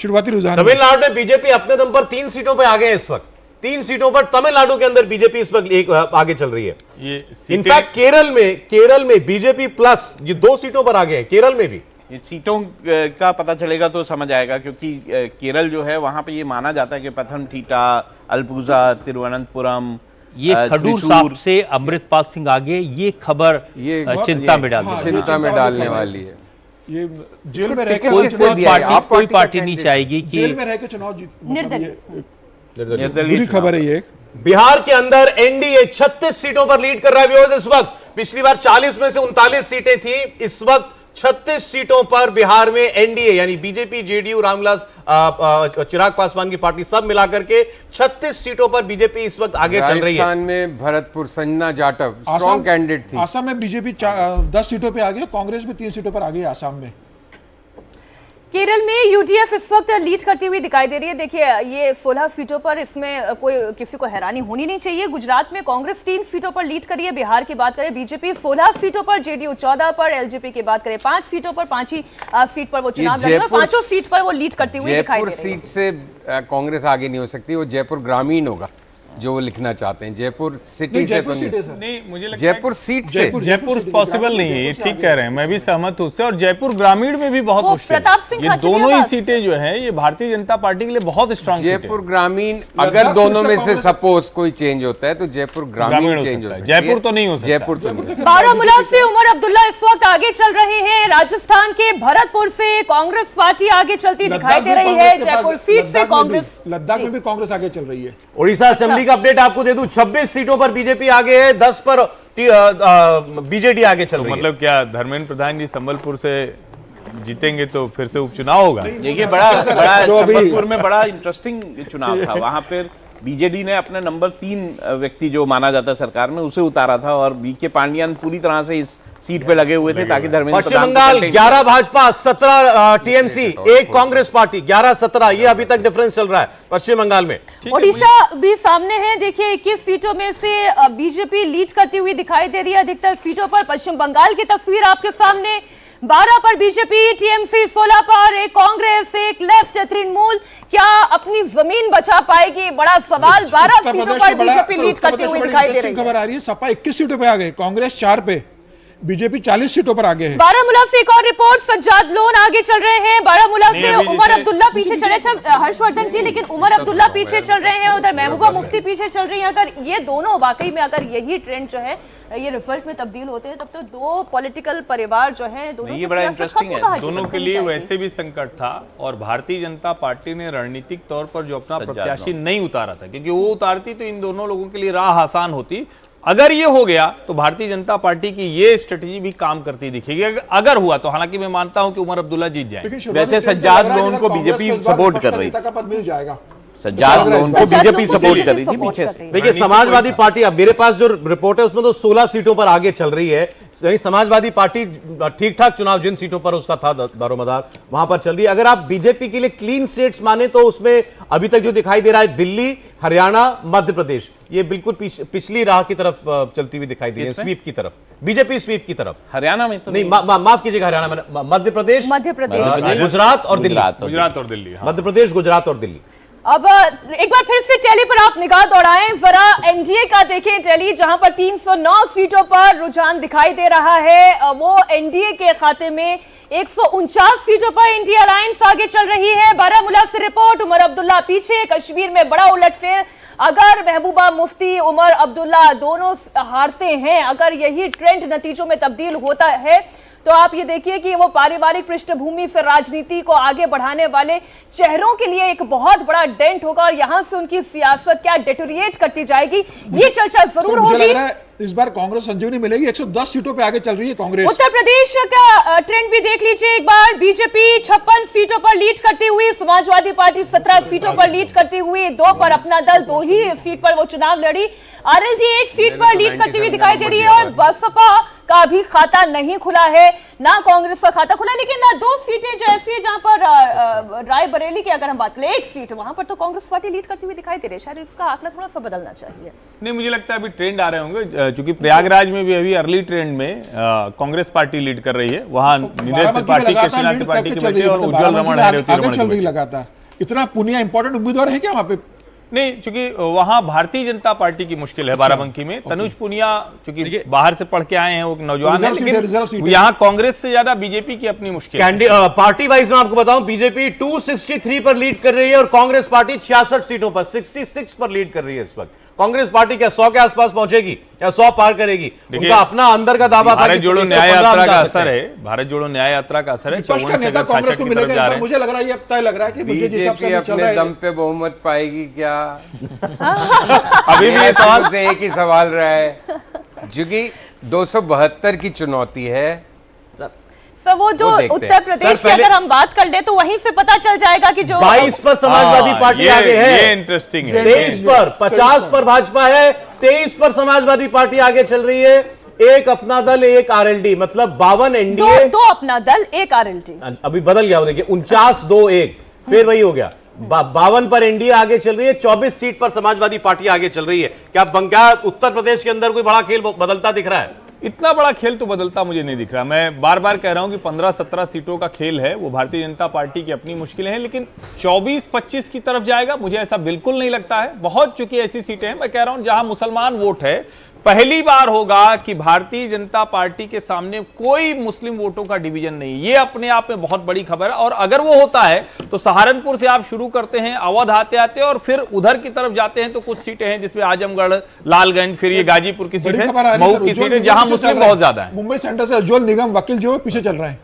शुरुआती रुझान। तमिलनाडु में बीजेपी अपने दम पर 3 सीटों पर आगे है इस वक्त, 3 सीटों पर तमिलनाडु के अंदर बीजेपी इस वक्त एक आगे चल रही है। इनफैक्ट केरल में बीजेपी प्लस ये 2 सीटों पर आगे है, केरल में भी। ये सीटों का पता चलेगा तो समझ आएगा, क्योंकि केरल जो है वहां पे ये माना जाता है कि पथनमथिट्टा, अलपुजा, तिरुवनंतपुरम, ये खडूर साहब से अमृतपाल सिंह आगे, ये खबर चिंता में डालने वाली है। ये जेल में रहकर कोई पार्टी नहीं चाहेगी कि जेल में रहकर चुनाव जीत, निर्दलीय खबर है ये। बिहार के अंदर एनडीए 36 सीटों पर लीड कर रहा है व्यूअर्स इस वक्त। पिछली बार 40 में से 39 सीटें थी, इस वक्त 36 सीटों पर बिहार में एनडीए यानी बीजेपी, जेडीयू, रामविलास चिराग पासवान की पार्टी सब मिलाकर के 36 सीटों पर बीजेपी इस वक्त आगे चल रही है। राजस्थान में भरतपुर संजना जाटव स्ट्रॉन्ग कैंडिडेट थी। आसाम में बीजेपी 10 सीटों पे आगे, कांग्रेस भी 3 सीटों पर आगे है आसाम में। केरल में यूडीएफ इस वक्त लीड करती हुई दिखाई दे रही है। देखिए ये 16 सीटों पर, इसमें कोई किसी को हैरानी होनी नहीं चाहिए। गुजरात में कांग्रेस 3 सीटों पर लीड करी है। बिहार की बात करें बीजेपी 16 सीटों पर, जेडीयू 14 पर, एलजेपी की बात करें 5 सीटों पर, 5 ही सीट पर वो चुनाव लड़ रहे हैं, 5 सीट पर वो लीड करती हुई दिखाई दे रही है। जयपुर सीट से कांग्रेस आगे नहीं हो सकती, वो जयपुर ग्रामीण होगा जो वो लिखना चाहते हैं। जयपुर सिटी से तो नहीं, मुझे लगता जयपुर सीट से जयपुर पॉसिबल नहीं है, ये ठीक कह रहे हैं, मैं भी सहमत हूं उससे। और जयपुर ग्रामीण में भी बहुत मुश्किल है। ये दोनों ही सीटें जो है ये भारतीय जनता पार्टी के लिए बहुत स्ट्रांग सीटें हैं। जयपुर ग्रामीण अगर दोनों में से सपोज कोई चेंज होता है तो जयपुर ग्रामीण चेंज हो सकता है, जयपुर तो नहीं हो सकता। जयपुर तो नहीं। बारामूला से उमर अब्दुल्ला इस वक्त आगे चल रहे हैं। राजस्थान के भरतपुर से कांग्रेस पार्टी आगे चलती दिखाई दे रही है। जयपुर सीट से कांग्रेस, लद्दाख में भी कांग्रेस आगे चल रही है। उड़ीसा असेंबली का अपडेट आपको दे दूं, 26 सीटों पर बीजेपी आगे है, 10 पर बीजेडी आगे चल रही है। मतलब क्या धर्मेंद्र प्रधान जी संबलपुर से जीतेंगे तो फिर से उपचुनाव होगा? देखिए बड़ा संबलपुर में बड़ा इंटरेस्टिंग चुनाव था। वहां पर बीजेडी ने अपने नंबर 3 व्यक्ति जो माना जाता है सरकार में उसे उतारा था, और बीके पांडियन पूरी तरह से इस सीट पे लगे हुए थे ताकि धर्मेंद्र पश्चिम बंगाल 11 भाजपा, 17 टीएमसी, 1 कांग्रेस पार्टी, 11-17 ये अभी तक डिफरेंस चल रहा है पश्चिम बंगाल में। ओडिशा भी सामने है। देखिए 21 सीटों में से बीजेपी लीड करती हुई दिखाई दे रही है अधिकतर सीटों पर। पश्चिम बंगाल की तस्वीर आपके सामने, 12 पर बीजेपी, टीएमसी 16 पर, 1 कांग्रेस, 1 लेफ्ट तृणमूल क्या अपनी जमीन बचा पाएगी? बड़ा सवाल। 12 सीटों पर बीजेपी लीड करती हुई दिखाई दे रही है। खबर आ रही है सपा 21 सीटों पे आ गए, कांग्रेस 4 पे, बीजेपी 40 सीटों पर आगे है। बारामूला से एक और रिपोर्ट, सज्जाद लोन आगे चल रहे हैं। बारामूला से उमर अब्दुल्ला पीछे चले, हर्षवर्धन जी, लेकिन उमर अब्दुल्ला पीछे चल रहे हैं, उधर महबूबा मुफ्ती पीछे चल रही हैं। अगर ये दोनों वाकई में अगर यही ट्रेंड जो है ये रिजल्ट में तब्दील होते हैं तब तो 2 पॉलिटिकल परिवार जो है दोनों ये बड़ा इंटरेस्टिंग है। दोनों के लिए वैसे भी संकट था, और भारतीय जनता पार्टी ने रणनीतिक तौर पर जो अपना प्रत्याशी नहीं उतारा था, क्योंकि वो उतारती तो इन दोनों लोगों के लिए राह आसान होती। अगर ये हो गया तो भारतीय जनता पार्टी की ये स्ट्रेटेजी भी काम करती दिखेगी। अगर हुआ तो, हालांकि मैं मानता हूं कि उमर अब्दुल्ला जीत जाएंगे। वैसे सज्जाद लोन को बीजेपी सपोर्ट कर रही थी, मिल जाएगा। सज्जाद लोन को बीजेपी सपोर्ट कर रही थी पीछे से। देखिए समाजवादी पार्टी, अब मेरे पास जो रिपोर्ट है उसमें तो 16 सीटों पर आगे चल रही है। यानी समाजवादी पार्टी ठीक ठाक चुनाव जिन सीटों पर उसका था दारोमदार वहां पर चल रही है। अगर आप बीजेपी के लिए क्लीन स्टेट्स माने तो उसमें अभी तक जो दिखाई दे रहा है दिल्ली, हरियाणा, मध्य प्रदेश, ये बिल्कुल पिछली राह की तरफ चलती हुई दिखाई दे रही है, स्वीप की तरफ, बीजेपी स्वीप की तरफ। हरियाणा में तो नहीं, माफ कीजिएगा, हरियाणा में, मध्य प्रदेश, गुजरात और दिल्ली, मध्य प्रदेश, गुजरात और दिल्ली। अब एक बार फिर से टैली पर आप निगाह दौड़ाएं जरा, एनडीए का देखें टैली, जहां पर 309 सीटों पर रुझान दिखाई दे रहा है। वो एनडीए के खाते में 149 सीटों पर इंडिया अलायंस आगे चल रही है। बारामूला से रिपोर्ट, उमर अब्दुल्ला पीछे। कश्मीर में बड़ा उलटफेर, अगर महबूबा मुफ्ती, उमर अब्दुल्ला दोनों हारते हैं, अगर यही ट्रेंड नतीजों में तब्दील होता है तो आप ये देखिए कि वो पारिवारिक पृष्ठभूमि से राजनीति को आगे बढ़ाने वाले चेहरों के लिए एक बहुत बड़ा डेंट होगा, और यहां से उनकी सियासत क्या डेटोरिएट करती जाएगी ये चर्चा जरूर होगी। इस बार कांग्रेस संजीवनी मिलेगी, 110 सीटों पे आगे चल रही है कांग्रेस। उत्तर प्रदेश का ट्रेंड भी देख लीजिए एक बार, बीजेपी 56 सीटों पर लीड करती हुई, समाजवादी पार्टी 17 सीटों पर लीड करती हुई, 2 पर अपना दल 2 ही सीट पर वो चुनाव लड़ी, आरएलडी 1 सीट पर लीड करती हुई दिखाई दे रही है, और बसपा का भी खाता नहीं खुला है, ना कांग्रेस का खाता खुला, लेकिन ना 2 सीटें जो ऐसी है जहां पर रायबरेली की अगर हम बात करें 1 सीट, वहां पर तो कांग्रेस पार्टी लीड करती हुई दिखाई दे रही है। शायद इसका आंकड़ा थोड़ा सा बदलना चाहिए। नहीं, मुझे लगता है अभी ट्रेंड आ रहे होंगे, चूंकि प्रयागराज में भी अभी अर्ली ट्रेंड में कांग्रेस पार्टी लीड कर रही है। वहां निदेश पार्टी के शिलान्यास पार्टी के बेटे और उज्जवल रमण आगे चल रही लगातार। इतना पुनिया इंपॉर्टेंट उम्मीदवार है क्या वहां पे? नहीं, चूंकि वहां भारतीय जनता पार्टी की मुश्किल है बाराबंकी में। तनुज पुनिया चूंकि बाहर से पढ़ के आए हैं, वो नौजवान है, लेकिन यहाँ कांग्रेस से ज्यादा बीजेपी की अपनी मुश्किल है। पार्टी वाइज में आपको बताऊं, बीजेपी 263 पर लीड कर रही है और कांग्रेस पार्टी 66 सीटों पर 66 पर लीड कर रही है इस वक्त। कांग्रेस पार्टी क्या 100 के आसपास पहुंचेगी या 100 पार करेगी? उनका अपना अंदर का दावा था। भारत जोड़ो न्याय यात्रा का असर है, भारत जोड़ो न्याय यात्रा का असर है। नेता कांग्रेस को मिलेगा, मुझे लग रहा है, ये अब तय लग रहा है कि बीजेपी अपने दम पे बहुमत पाएगी क्या? अभी भी सवाल से एक ही सवाल रहा है, क्योंकि 272 की चुनौती है। सर वो जो उत्तर प्रदेश की अगर हम बात कर ले तो वहीं से पता चल जाएगा कि जो 22 पर समाजवादी पार्टी आगे है, ये इंटरेस्टिंग है। 23 पर, 50 पर भाजपा है, 23 पर समाजवादी पार्टी आगे चल रही है। एक अपना दल, एक आरएलडी, मतलब 52 एनडीए, दो अपना दल, एक आरएलडी। अभी बदल गया, वो देखिए 49-2-1, फिर वही हो गया। 52 पर एनडीए आगे चल रही है, 24 सीट पर समाजवादी पार्टी आगे चल रही है। क्या उत्तर प्रदेश के अंदर कोई बड़ा खेल बदलता दिख रहा है? इतना बड़ा खेल तो बदलता मुझे नहीं दिख रहा। मैं बार बार कह रहा हूं कि 15-17 सीटों का खेल है, वो भारतीय जनता पार्टी की अपनी मुश्किलें हैं, लेकिन 24-25 की तरफ जाएगा मुझे ऐसा बिल्कुल नहीं लगता है। बहुत चुकी ऐसी सीटें हैं, मैं कह रहा हूं जहां मुसलमान वोट है, पहली बार होगा कि भारतीय जनता पार्टी के सामने कोई मुस्लिम वोटों का डिवीजन नहीं। ये अपने आप में बहुत बड़ी खबर है, और अगर वो होता है तो सहारनपुर से आप शुरू करते हैं, अवध आते आते और फिर उधर की तरफ जाते हैं तो कुछ सीटें हैं जिसमें आजमगढ़, लालगंज, फिर ये गाजीपुर की सीट है, मऊ की सीट है, जहां मुस्लिम बहुत ज्यादा है। मुंबई सेंटर से उज्जवल निगम वकील जो है पीछे चल रहे हैं।